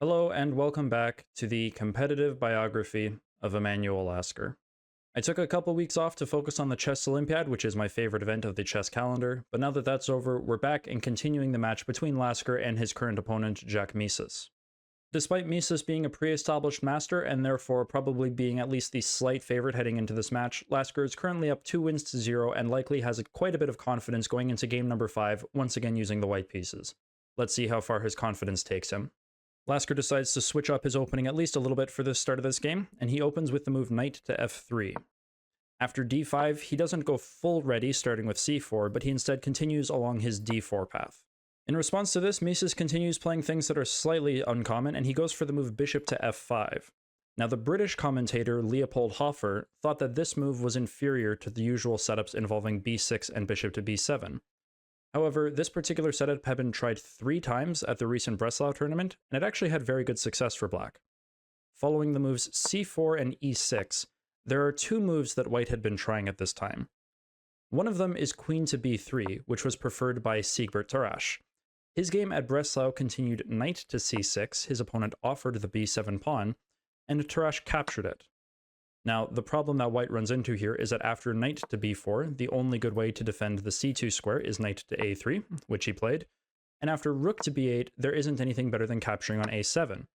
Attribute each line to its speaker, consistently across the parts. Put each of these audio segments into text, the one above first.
Speaker 1: Hello and welcome back to the competitive biography of Emanuel Lasker. I took a couple weeks off to focus on the Chess Olympiad, which is my favorite event of the chess calendar, but now that that's over, we're back and continuing the match between Lasker and his current opponent, Jacques Mieses. Despite Mieses being a pre-established master and therefore probably being at least the slight favorite heading into this match, Lasker is currently up 2-0 and likely has quite a bit of confidence going into game number 5, once again using the white pieces. Let's see how far his confidence takes him. Lasker decides to switch up his opening at least a little bit for the start of this game, and he opens with the move knight to f3. After d5, he doesn't go full ready starting with c4, but he instead continues along his d4 path. In response to this, Mieses continues playing things that are slightly uncommon, and he goes for the move bishop to f5. Now, the British commentator Leopold Hofer thought that this move was inferior to the usual setups involving b6 and bishop to b7. However, this particular setup had been tried 3 times at the recent Breslau tournament, and it actually had very good success for black. Following the moves c4 and e6, there are 2 moves that white had been trying at this time. One of them is queen to b3, which was preferred by Siegbert Tarrasch. His game at Breslau continued knight to c6, his opponent offered the b7 pawn, and Tarrasch captured it. Now, the problem that white runs into here is that after knight to b4, the only good way to defend the c2 square is knight to a3, which he played, and after rook to b8, there isn't anything better than capturing on a7,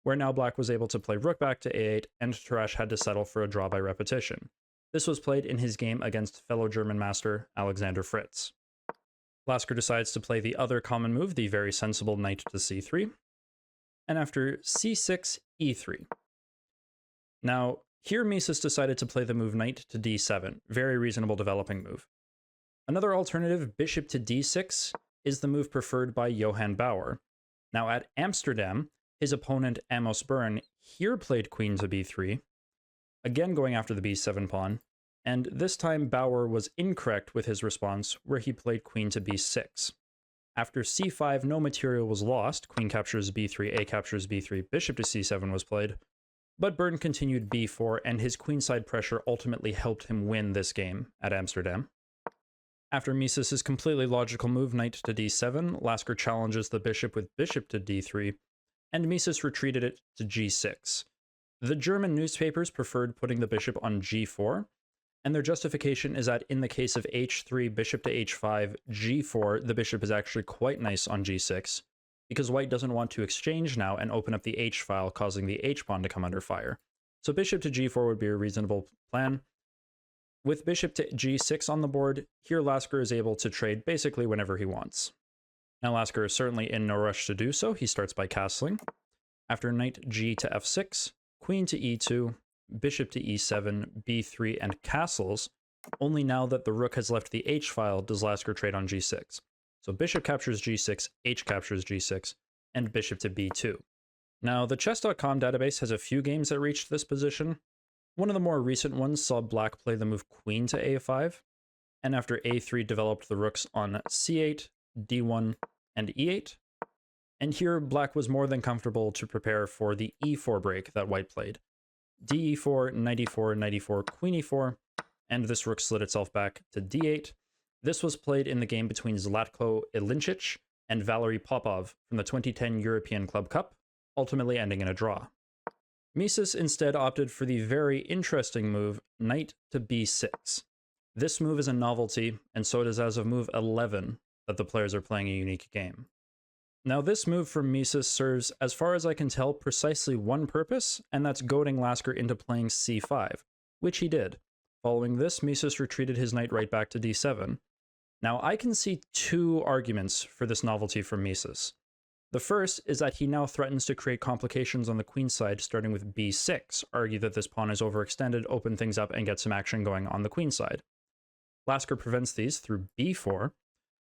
Speaker 1: where now black was able to play rook back to a8, and Tarrasch had to settle for a draw by repetition. This was played in his game against fellow German master Alexander Fritz. Lasker decides to play the other common move, the very sensible knight to c3, and after c6, e3. Now, here Mieses decided to play the move knight to d7, very reasonable developing move. Another alternative, bishop to d6, is the move preferred by Johann Bauer. Now at Amsterdam, his opponent Amos Byrne here played queen to b3, again going after the b7 pawn, and this time Bauer was incorrect with his response, where he played queen to b6. After c5, no material was lost, queen captures b3, a captures b3, bishop to c7 was played, but Byrne continued b4, and his queenside pressure ultimately helped him win this game at Amsterdam. After Mieses' completely logical move knight to d7, Lasker challenges the bishop with bishop to d3, and Mieses retreated it to g6. The German newspapers preferred putting the bishop on g4, and their justification is that in the case of h3, bishop to h5, g4, the bishop is actually quite nice on g6, because white doesn't want to exchange now and open up the h-file, causing the h-pawn to come under fire. So bishop to g4 would be a reasonable plan. With bishop to g6 on the board, here Lasker is able to trade basically whenever he wants. Now Lasker is certainly in no rush to do so. He starts by castling. After knight g to f6, queen to e2, bishop to e7, b3, and castles, only now that the rook has left the h-file does Lasker trade on g6. So bishop captures g6, h captures g6, and bishop to b2. Now, the chess.com database has a few games that reached this position. One of the more recent ones saw black play the move queen to a5, and after a3 developed the rooks on c8, d1, and e8. And here, black was more than comfortable to prepare for the e4 break that white played. de4, knight e4, knight e4, queen e4, and this rook slid itself back to d8. This was played in the game between Zlatko Ilinčić and Valery Popov from the 2010 European Club Cup, ultimately ending in a draw. Mieses instead opted for the very interesting move, knight to b6. This move is a novelty, and so it is as of move 11 that the players are playing a unique game. Now this move from Mieses serves, as far as I can tell, precisely one purpose, and that's goading Lasker into playing c5, which he did. Following this, Mieses retreated his knight right back to d7. Now, I can see 2 arguments for this novelty from Mieses. The first is that he now threatens to create complications on the queen side, starting with b6, argue that this pawn is overextended, open things up, and get some action going on the queen side. Lasker prevents these through b4,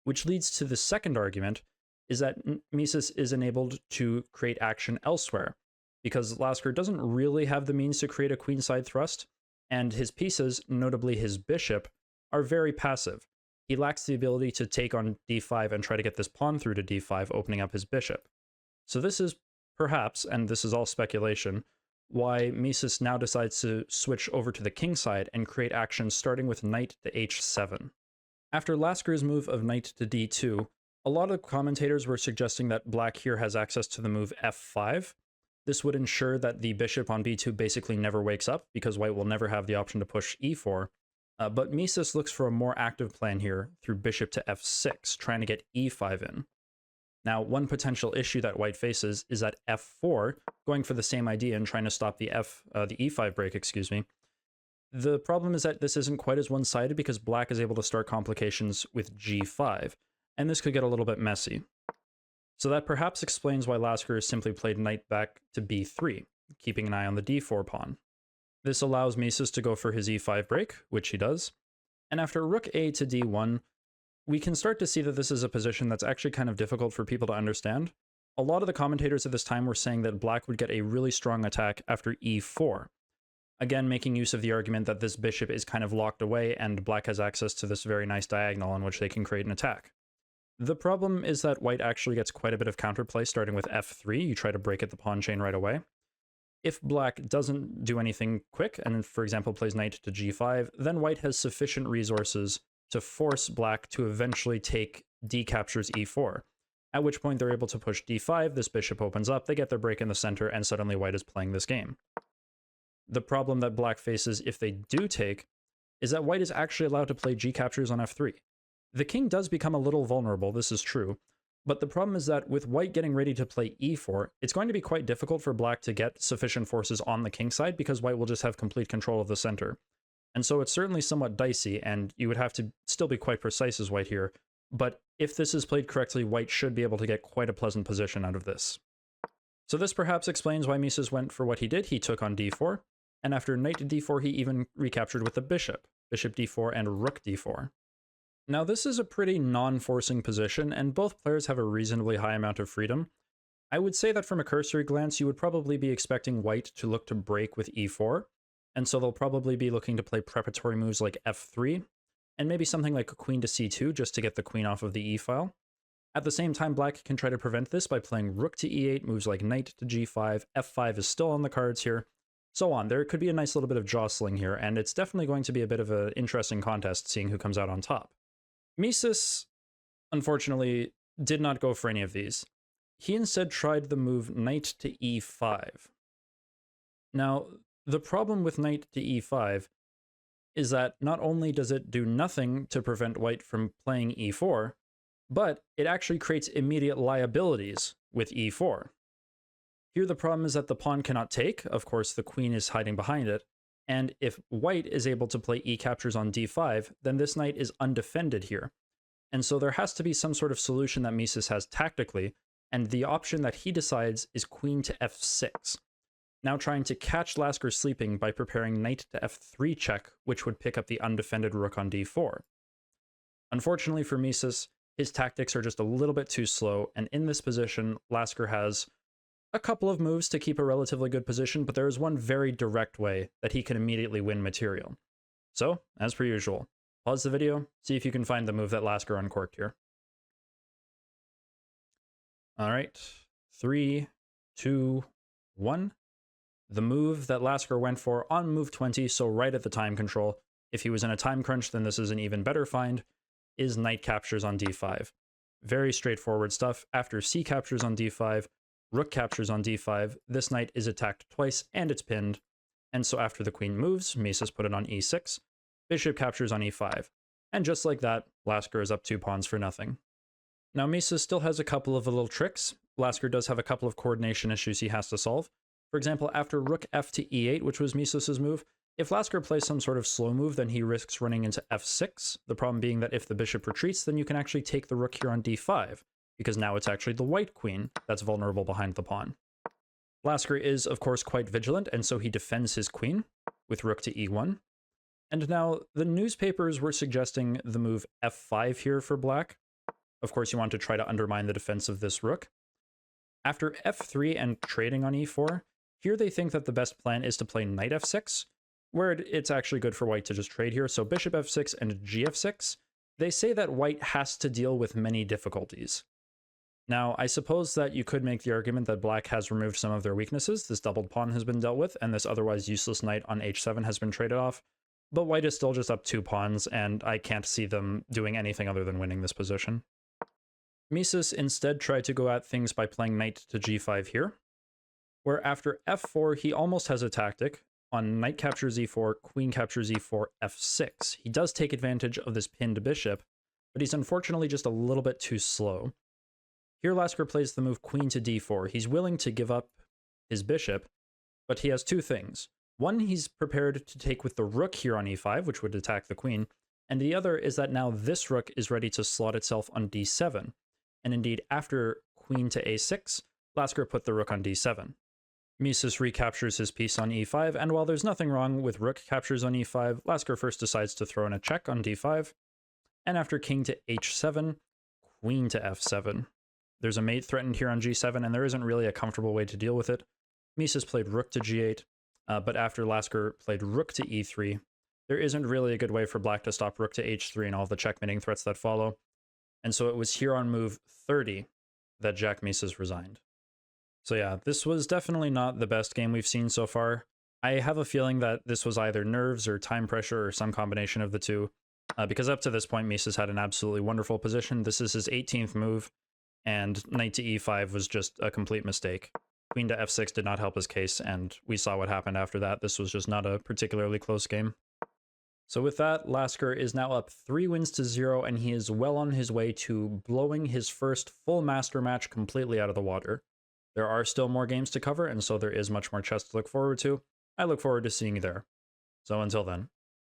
Speaker 1: which leads to the second argument, is that Mieses is enabled to create action elsewhere, because Lasker doesn't really have the means to create a queenside thrust, and his pieces, notably his bishop, are very passive. He lacks the ability to take on d5 and try to get this pawn through to d5, opening up his bishop. So this is perhaps, and this is all speculation, why Mieses now decides to switch over to the king side and create action starting with knight to h7. After Lasker's move of knight to d2, a lot of commentators were suggesting that black here has access to the move f5, This would ensure that the bishop on b2 basically never wakes up, because white will never have the option to push e4. But Mieses looks for a more active plan here through bishop to f6, trying to get e5 in. Now, one potential issue that white faces is at f4, going for the same idea and trying to stop the e5 break, excuse me. The problem is that this isn't quite as one-sided because black is able to start complications with g5, and this could get a little bit messy. So that perhaps explains why Lasker simply played knight back to b3, keeping an eye on the d4 pawn. This allows Mieses to go for his e5 break, which he does, and after rook a to d1, we can start to see that this is a position that's actually kind of difficult for people to understand. A lot of the commentators at this time were saying that black would get a really strong attack after e4, again making use of the argument that this bishop is kind of locked away and black has access to this very nice diagonal on which they can create an attack. The problem is that white actually gets quite a bit of counterplay starting with f3. You try to break at the pawn chain right away. If black doesn't do anything quick, and for example plays knight to g5, then white has sufficient resources to force black to eventually take d captures e4, at which point they're able to push d5, this bishop opens up, they get their break in the center, and suddenly white is playing this game. The problem that black faces if they do take is that white is actually allowed to play g captures on f3. The king does become a little vulnerable, this is true, but the problem is that with white getting ready to play e4, it's going to be quite difficult for black to get sufficient forces on the king side because white will just have complete control of the center. And so it's certainly somewhat dicey, and you would have to still be quite precise as white here, but if this is played correctly, white should be able to get quite a pleasant position out of this. So this perhaps explains why Mieses went for what he did. He took on d4, and after knight to d4, he even recaptured with the bishop d4 and rook d4. Now this is a pretty non-forcing position, and both players have a reasonably high amount of freedom. I would say that from a cursory glance, you would probably be expecting white to look to break with e4, and so they'll probably be looking to play preparatory moves like f3, and maybe something like a queen to c2 just to get the queen off of the e-file. At the same time, black can try to prevent this by playing rook to e8, moves like knight to g5, f5 is still on the cards here, so on. There could be a nice little bit of jostling here, and it's definitely going to be a bit of an interesting contest seeing who comes out on top. Mieses, unfortunately, did not go for any of these. He instead tried the move knight to e5. Now, the problem with knight to e5 is that not only does it do nothing to prevent white from playing e4, but it actually creates immediate liabilities with e4. Here the problem is that the pawn cannot take, of course the queen is hiding behind it, and if white is able to play e-captures on d5, then this knight is undefended here. And so there has to be some sort of solution that Mieses has tactically, and the option that he decides is queen to f6. Now trying to catch Lasker sleeping by preparing knight to f3 check, which would pick up the undefended rook on d4. Unfortunately for Mieses, his tactics are just a little bit too slow, and in this position, Lasker has a couple of moves to keep a relatively good position, but there is one very direct way that he can immediately win material. So, as per usual, pause the video, see if you can find the move that Lasker uncorked here. Alright, 3, 2, 1. The move that Lasker went for on move 20, so right at the time control, if he was in a time crunch, then this is an even better find, is knight captures on d5. Very straightforward stuff. After c captures on d5, rook captures on d5, this knight is attacked twice and it's pinned, and so after the queen moves, Mieses put it on e6, bishop captures on e5, and just like that, Lasker is up 2 pawns for nothing. Now Mieses still has a couple of little tricks. Lasker does have a couple of coordination issues he has to solve. For example, after rook f to e8, which was Mieses's move, if Lasker plays some sort of slow move, then he risks running into f6, the problem being that if the bishop retreats, then you can actually take the rook here on d5, because now it's actually the white queen that's vulnerable behind the pawn. Lasker is, of course, quite vigilant, and so he defends his queen with rook to e1. And now, the newspapers were suggesting the move f5 here for black. Of course, you want to try to undermine the defense of this rook. After f3 and trading on e4, here they think that the best plan is to play knight f6, where it's actually good for white to just trade here. So bishop f6 and gf6, they say that white has to deal with many difficulties. Now, I suppose that you could make the argument that black has removed some of their weaknesses. This doubled pawn has been dealt with, and this otherwise useless knight on h7 has been traded off. But white is still just up 2 pawns, and I can't see them doing anything other than winning this position. Mieses instead tried to go at things by playing knight to g5 here. where after f4, he almost has a tactic. On knight captures e4, queen captures e4, f6. He does take advantage of this pinned bishop, but he's unfortunately just a little bit too slow. Here Lasker plays the move queen to d4. He's willing to give up his bishop, but he has two things. One, he's prepared to take with the rook here on e5, which would attack the queen, and the other is that now this rook is ready to slot itself on d7. And indeed, after queen to a6, Lasker put the rook on d7. Mieses recaptures his piece on e5, and while there's nothing wrong with rook captures on e5, Lasker first decides to throw in a check on d5, and after king to h7, queen to f7. There's a mate threatened here on g7, and there isn't really a comfortable way to deal with it. Mieses played rook to g8, but after Lasker played rook to e3, there isn't really a good way for black to stop rook to h3 and all the checkmating threats that follow. And so it was here on move 30 that Jacques Mieses resigned. So yeah, this was definitely not the best game we've seen so far. I have a feeling that this was either nerves or time pressure or some combination of the two, because up to this point, Mieses had an absolutely wonderful position. This is his 18th move, and knight to e5 was just a complete mistake. Queen to f6 did not help his case, and we saw what happened after that. This was just not a particularly close game. So with that, Lasker is now up 3 wins to 0, and he is well on his way to blowing his first full master match completely out of the water. There are still more games to cover, and so there is much more chess to look forward to. I look forward to seeing you there. So until then.